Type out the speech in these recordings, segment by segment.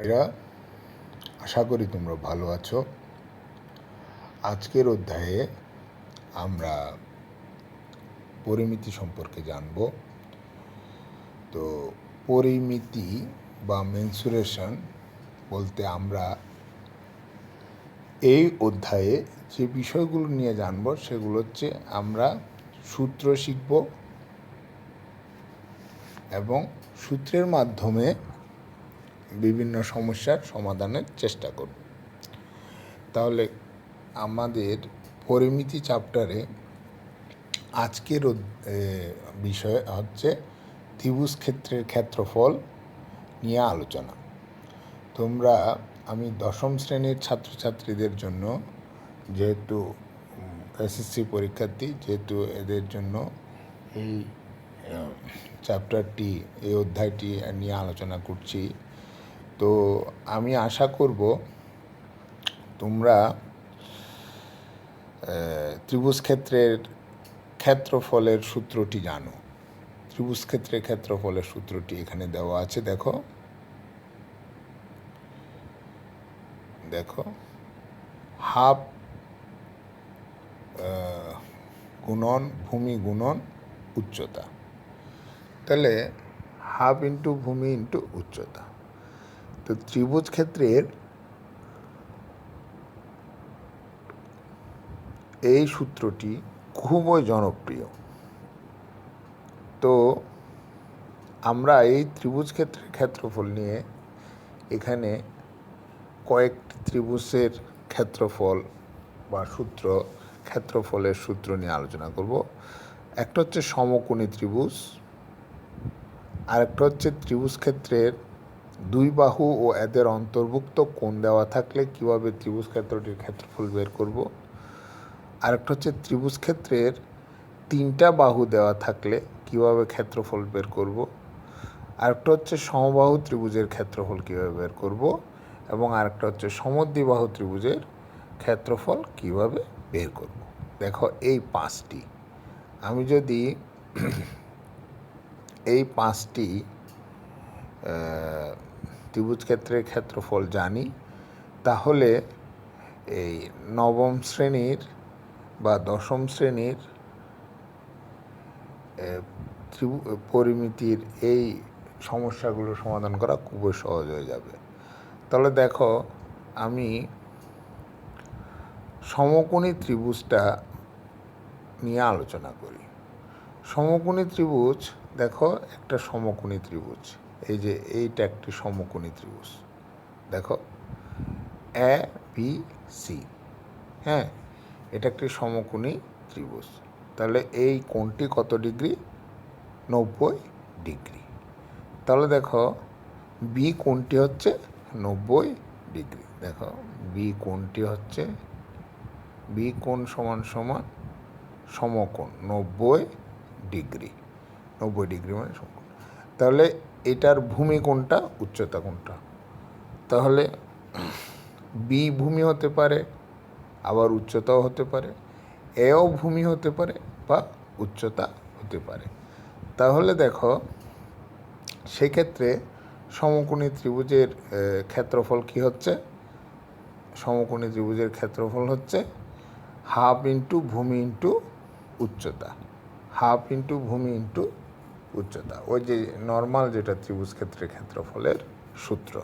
এরা আশা করি তোমরা ভালো আছো। আজকের অধ্যায়ে আমরা পরিমিতি সম্পর্কে জানব। তো পরিমিতি বা মেনসুরেশন বলতে আমরা এই অধ্যায়ে যে বিষয়গুলো নিয়ে জানব সেগুলো হচ্ছে আমরা সূত্র শিখব এবং সূত্রের মাধ্যমে বিভিন্ন সমস্যার সমাধানের চেষ্টা করব। তাহলে আমাদের পরিমিতি চ্যাপ্টারে আজকের বিষয় হচ্ছে ত্রিভুজ ক্ষেত্রের ক্ষেত্রফল নিয়ে আলোচনা। আমি দশম শ্রেণীর ছাত্রছাত্রীদের জন্য, যেহেতু এসএসসি পরীক্ষার্থী, যেহেতু এদের জন্য এই চ্যাপ্টারটি, এই অধ্যায়টি নিয়ে আলোচনা করছি, তো আমি আশা করব তোমরা ত্রিভুজ ক্ষেত্রের ক্ষেত্রফলের সূত্রটি জানো। ত্রিভুজ ক্ষেত্রের ক্ষেত্রফলের সূত্রটি এখানে দেওয়া আছে। দেখো হাফ গুণন ভূমি গুণন উচ্চতা। তাহলে হাফ ইন্টু ভূমি ইন্টু উচ্চতা। তো ত্রিভুজ ক্ষেত্রের এই সূত্রটি খুবই জনপ্রিয়। তো আমরা এই ত্রিভুজ ক্ষেত্রের ক্ষেত্রফল নিয়ে এখানে কয়েকটি ত্রিভুজের ক্ষেত্রফল বা ক্ষেত্রফলের সূত্র নিয়ে আলোচনা করব। একটা হচ্ছে সমকোণী ত্রিভুজ, আরেকটা হচ্ছে ত্রিভুজ ক্ষেত্রের দুই বাহু ও এদের অন্তর্ভুক্ত কোণ দেওয়া থাকলে কিভাবে ত্রিভুজ ক্ষেত্রটির ক্ষেত্রফল বের করব। আরেকটা হচ্ছে ত্রিভুজ ক্ষেত্রের তিনটা বাহু দেওয়া থাকলে কিভাবে ক্ষেত্রফল বের করব। আরেকটা হচ্ছে সমবাহু ত্রিভুজের ক্ষেত্রফল কিভাবে বের করব, এবং আরেকটা হচ্ছে সমদ্বিবাহু ত্রিভুজের ক্ষেত্রফল কিভাবে বের করব। দেখো এই পাঁচটি, আমি যদি এই পাঁচটি ত্রিভুজ ক্ষেত্রের ক্ষেত্রফল জানি, তাহলে এই নবম শ্রেণীর বা দশম শ্রেণীর পরিমিতির এই সমস্যাগুলো সমাধান করা খুবই সহজ হয়ে যাবে। তাহলে দেখো, আমি সমকোণী ত্রিভুজটা নিয়ে আলোচনা করি। সমকোণী ত্রিভুজ, দেখো একটা সমকোণী ত্রিভুজ, এই যে এইটা একটি সমকোণী ত্রিভুজ। দেখো এ বি সি, হ্যাঁ, এটা একটি সমকোণী ত্রিভুজ। তাহলে এই কোণটি কত ডিগ্রি? 90 ডিগ্রি। তাহলে দেখো বি কোণটি হচ্ছে 90 ডিগ্রি। দেখো বি কোণটি হচ্ছে, বি কোণ সমান সমান সমকোণ 90 ডিগ্রি। 90 ডিগ্রি মানে সমকোণ। তাহলে এটার ভূমি কোণটা, উচ্চতা কোণটা? তাহলে বি ভূমি হতে পারে, আবার উচ্চতাও হতে পারে। এও ভূমি হতে পারে বা উচ্চতা হতে পারে। তাহলে দেখো সেক্ষেত্রে সমকোণী ত্রিভুজের ক্ষেত্রফল কি হচ্ছে? সমকোণী ত্রিভুজের ক্ষেত্রফল হচ্ছে হাফ ইন্টু ভূমি ইন্টু উচ্চতা। হাফ ইন্টু ভূমি ইন্টু উচ্চতা, ওই যে নর্মাল যেটা ত্রিভুজ ক্ষেত্রের ক্ষেত্রফলের সূত্র।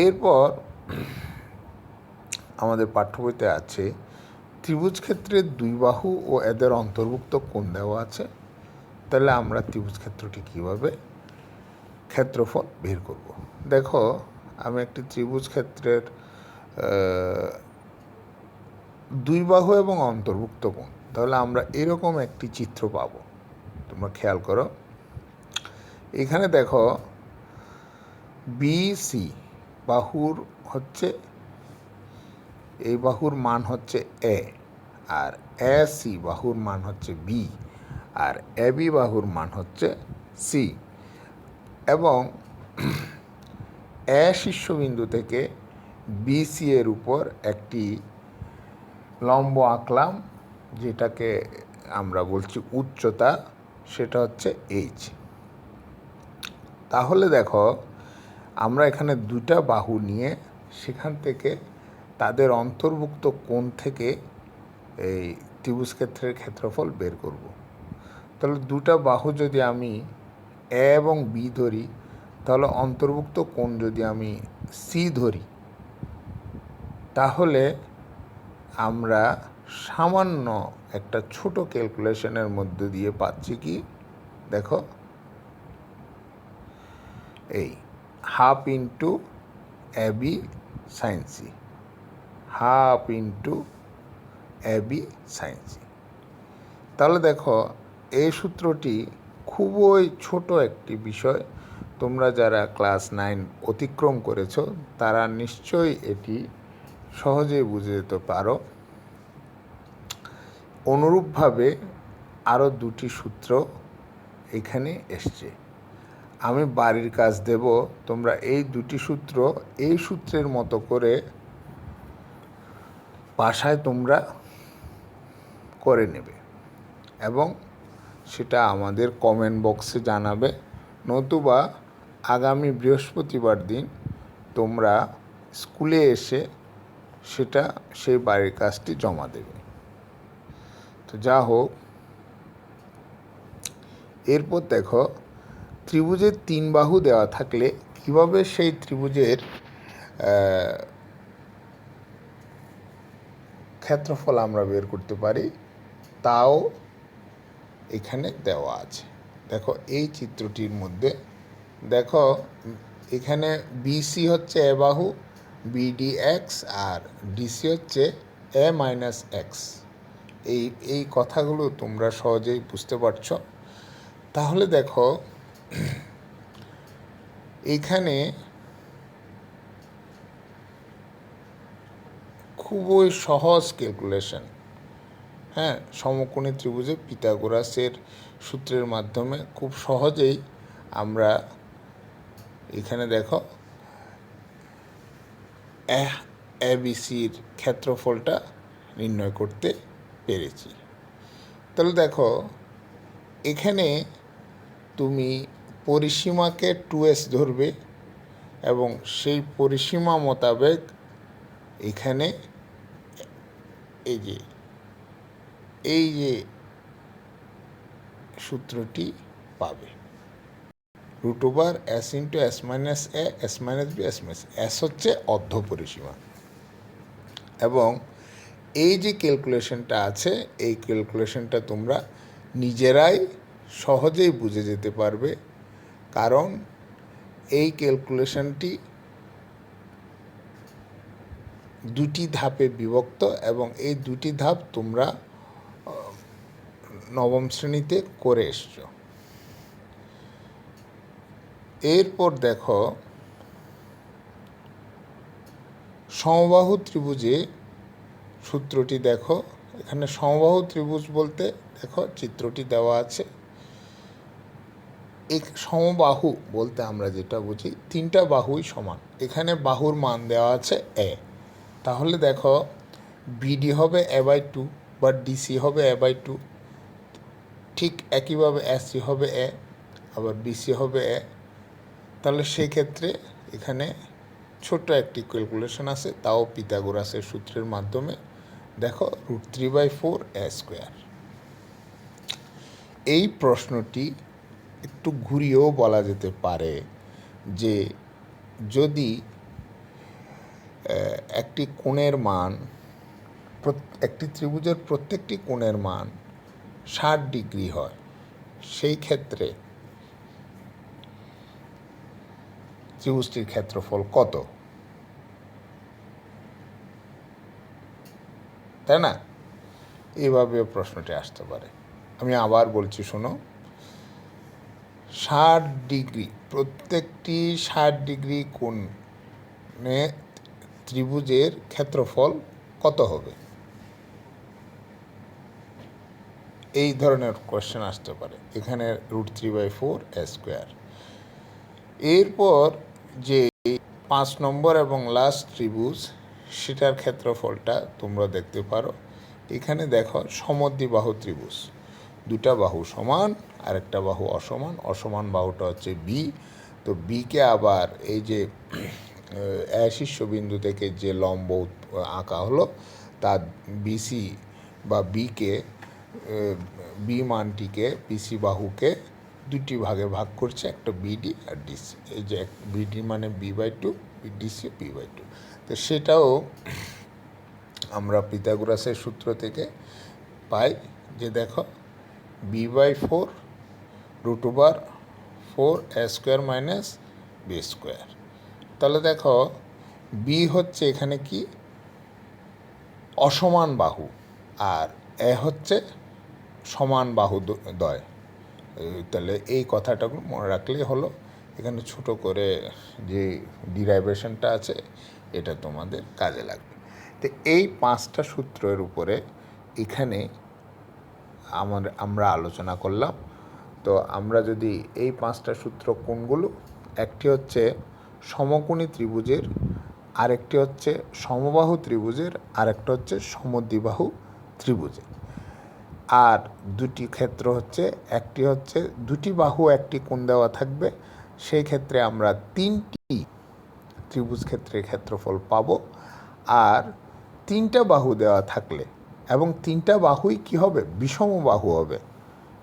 এরপর আমাদের পাঠ্য বইতে আছে ত্রিভুজ ক্ষেত্রের দুই বাহু ও এদের অন্তর্ভুক্ত কোণ দেওয়া আছে। তাহলে আমরা ত্রিভুজ ক্ষেত্রটি কীভাবে ক্ষেত্রফল বের করব। দেখো আমি একটি ত্রিভুজ ক্ষেত্রের দুই বাহু এবং অন্তর্ভুক্ত কোণ, তাহলে আমরা এরকম একটি চিত্র পাবো। তোমরা খেয়াল করো, এখানে দেখো বিসি বাহুর হচ্ছে, এই বাহুর মান হচ্ছে এ, আর এসি বাহুর মান হচ্ছে বি, আর এবি বাহুর মান হচ্ছে সি। এবং এ শীর্ষবিন্দু থেকে বিসি এর উপর একটি লম্ব আঁকলাম, যেটাকে আমরা বলছি উচ্চতা, সেটা হচ্ছে এইচ। তাহলে দেখো আমরা এখানে দুটা বাহু নিয়ে সেখান থেকে তাদের অন্তর্ভুক্ত কোণ থেকে এই ত্রিভুজ ক্ষেত্রের ক্ষেত্রফল বের করব। তাহলে দুটা বাহু যদি আমি এ এবং বি ধরি, তাহলে অন্তর্ভুক্ত কোণ যদি আমি সি ধরি, তাহলে আমরা সামান্য একটা ছোট ক্যালকুলেশনের মধ্যে দিয়ে পাচ্ছি কি, দেখো, এই half into A B sine C, half into A B sine C. তাহলে দেখো, এই সূত্রটি খুবই ছোট একটি বিষয়। তোমরা যারা ক্লাস 9 অতিক্রম করেছ তারা নিশ্চয়ই এটি সহজেই বুঝে যেতে পারো। অনুরূপভাবে আরও দুটি সূত্র এখানে এসছে। আমি বাড়ির কাজ দেব, তোমরা এই দুটি সূত্র এই সূত্রের মতো করে বাসায় তোমরা করে নেবে এবং সেটা আমাদের কমেন্ট বক্সে জানাবে, নতুবা আগামী বৃহস্পতিবার দিন তোমরা স্কুলে এসে সেই বাড়ির কাজটি জমা দেবে। তো যা হোক, এরপর দেখো, ত্রিভুজের 3 বাহু দেওয়া থাকলে কিভাবে সেই ত্রিভুজের ক্ষেত্রফল আমরা বের করতে পারি তাও এখানে দেওয়া আছে। দেখো, এই চিত্রটির মধ্যে দেখো, এখানে বিসি হচ্ছে এ বাহু, বিডি এক্স, আর ডিসি হচ্ছে এ মাইনাস এক্স। এই কথাগুলো তোমরা সহজেই বুঝতে পারছো। তাহলে দেখো, এখানে খুবই সহজ ক্যালকুলেশন, হ্যাঁ, সমকোণী ত্রিভুজে পিথাগোরাসের সূত্রের মাধ্যমে খুব সহজেই আমরা এখানে দেখো এবিসির ক্ষেত্রফলটা নির্ণয় করতে পেরেছি। তাহলে দেখো, এখানে তুমি পরিসীমাকে 2s ধরবে এবং সেই পরিসীমা মোতাবেক এখানে এই যে সূত্রটি পাবে, √s into s minus A, s minus B, s minus s হচ্ছে অর্ধ পরিসীমা। এবং এই যে ক্যালকুলেশনটা আছে, এই ক্যালকুলেশনটা তোমরা নিজেরাই সহজেই বুঝে যেতে পারবে, কারণ এই ক্যালকুলেশনটি দুটি ধাপে বিভক্ত এবং এই দুটি ধাপ তোমরা নবম শ্রেণীতে করে এসছো। এরপর দেখো, সমবাহু ত্রিভুজে সূত্রটি দেখো। এখানে সমবাহু ত্রিভুজ বলতে দেখো চিত্রটি দেওয়া আছে। এই সমবাহু বলতে আমরা যেটা বুঝি, 3টা বাহুই সমান। এখানে বাহুর মান দেওয়া আছে এ, তাহলে দেখো বিডি হবে a/2 বা ডিসি হবে a/2, ঠিক একইভাবে এসি হবে এ, আবার বিসি হবে এ। তাহলে সেক্ষেত্রে এখানে ছোট্ট একটি ক্যালকুলেশন আছে, তাও পিথাগোরাসের সূত্রের মাধ্যমে। দেখো, √3/4 a²। এই প্রশ্নটি একটু ঘুরিয়েও বলা যেতে পারে যে যদি একটি কোণের মান, একটি ত্রিভুজের প্রত্যেকটি কোণের মান 60 ডিগ্রি হয়, সেই ক্ষেত্রে ত্রিভুজটির ক্ষেত্রফল কত, তাই না? এইভাবেও প্রশ্নটি আসতে পারে। আমি আবার বলছি, শোনো, 60 ডিগ্রি, প্রত্যেকটি 60 ডিগ্রি কোণে ত্রিভুজের ক্ষেত্রফল কত হবে, এই ধরনের কোয়েশ্চেন আসতে পারে। এখানে √3/4 a²। এরপর যে 5 নম্বর এবং লাস্ট ত্রিভুজ, সেটার ক্ষেত্রফলটা তোমরা দেখতে পারো। এখানে দেখো, সমদ্বিবাহু ত্রিভুজ, দুটা বাহু সমান আর একটা বাহু অসমান। অসমান বাহুটা হচ্ছে বি, তো বিকে আবার এই যে শীর্ষবিন্দু থেকে যে লম্ব আঁকা হলো তার বিসি বা বিকে বি মানটিকে বিসি বাহুকে দুটি ভাগে ভাগ করছে, একটা বিডি আর ডিসি। এই যে বিডি মানে বি/2, ডিসি বি/2। তো সেটাও আমরা পিথাগোরাসের সূত্র থেকে পাই যে দেখো b/4 √4a² - b²। তাহলে দেখো বি হচ্ছে এখানে কি অসমান বাহু, আর এ হচ্ছে সমান বাহু দ্বয়। তাহলে এই কথাটা মনে রাখলেই হলো। এখানে ছোট করে যে ডিরাইভেশনটা আছে এটা তোমাদের কাজে লাগবে। তো এই 5টা সূত্রের উপরে এখানে আমরা আলোচনা করলাম। তো আমরা যদি এই 5টা সূত্র কোনগুলো, একটি হচ্ছে সমকোণী ত্রিভুজের, আরেকটি হচ্ছে সমবাহু ত্রিভুজের, আরেকটা হচ্ছে সমদ্বিবাহু ত্রিভুজের। আর দুটি ক্ষেত্র হচ্ছে, একটি হচ্ছে দুটি বাহু একটি কোণ দেওয়া থাকবে, সেই ক্ষেত্রে আমরা 3টি ত্রিভুজ ক্ষেত্রের ক্ষেত্রফল পাব। আর 3টা বাহু দেওয়া থাকলে এবং 3টা বাহুই কি হবে, বিষম বাহু হবে,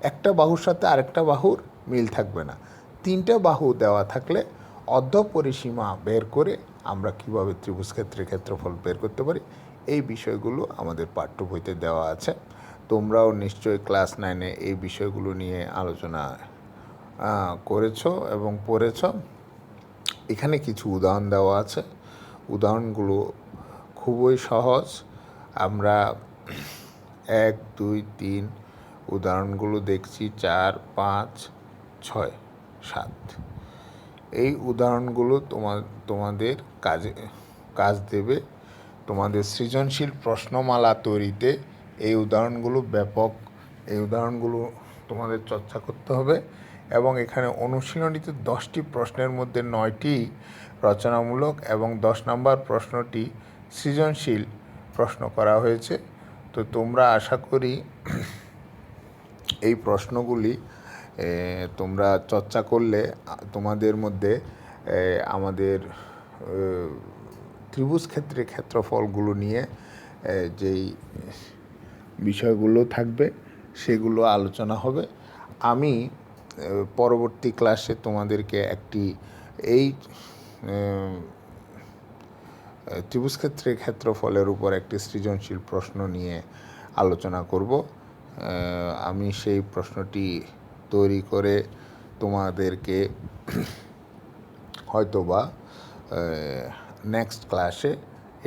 একটা বাহুর সাথে আরেকটা বাহুর মিল থাকবে না। 3টা বাহু দেওয়া থাকলে অর্ধপরিসীমা বের করে আমরা কিভাবে ত্রিভুজ ক্ষেত্রের ক্ষেত্রফল বের করতে পারি, এই বিষয়গুলো আমাদের পাঠ্য বইতে দেওয়া আছে। তোমরাও নিশ্চয়ই ক্লাস 9-এ এই বিষয়গুলো নিয়ে আলোচনা করেছো এবং পড়েছ। এখানে কিছু উদাহরণ দেওয়া আছে, উদাহরণগুলো খুবই সহজ। আমরা 1, 2, 3 উদাহরণগুলো দেখছি, 4, 5, 6, 7। এই উদাহরণগুলো তোমাদের কাজ দেবে তোমাদের সৃজনশীল প্রশ্নমালা তৈরিতে। এই উদাহরণগুলো ব্যাপক, এই উদাহরণগুলো তোমাদের চর্চা করতে হবে। এবং এখানে অনুশীলনীতে 10টি প্রশ্নের মধ্যে 9টি রচনামূলক এবং 10 নম্বর প্রশ্নটি সৃজনশীল প্রশ্ন করা হয়েছে। তো তোমরা আশা করি এই প্রশ্নগুলি তোমরা চর্চা করলে তোমাদের মধ্যে আমাদের ত্রিভুজ ক্ষেত্রে ক্ষেত্রফলগুলো নিয়ে যেই বিষয়গুলো থাকবে সেগুলো আলোচনা হবে। আমি পরবর্তী ক্লাসে তোমাদেরকে একটি এই ত্রিভুজ ক্ষেত্রের ক্ষেত্রফলের উপর একটি সৃজনশীল প্রশ্ন নিয়ে আলোচনা করব। আমি সেই প্রশ্নটি তৈরি করে তোমাদেরকে হয়তোবা নেক্সট ক্লাসে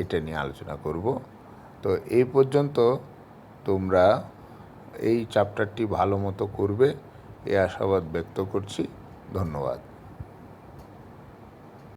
এটা নিয়ে আলোচনা করব। তো এই পর্যন্ত তোমরা এই চ্যাপ্টারটি ভালো মতো করবে এই আশাবাদ ব্যক্ত করছি। ধন্যবাদ।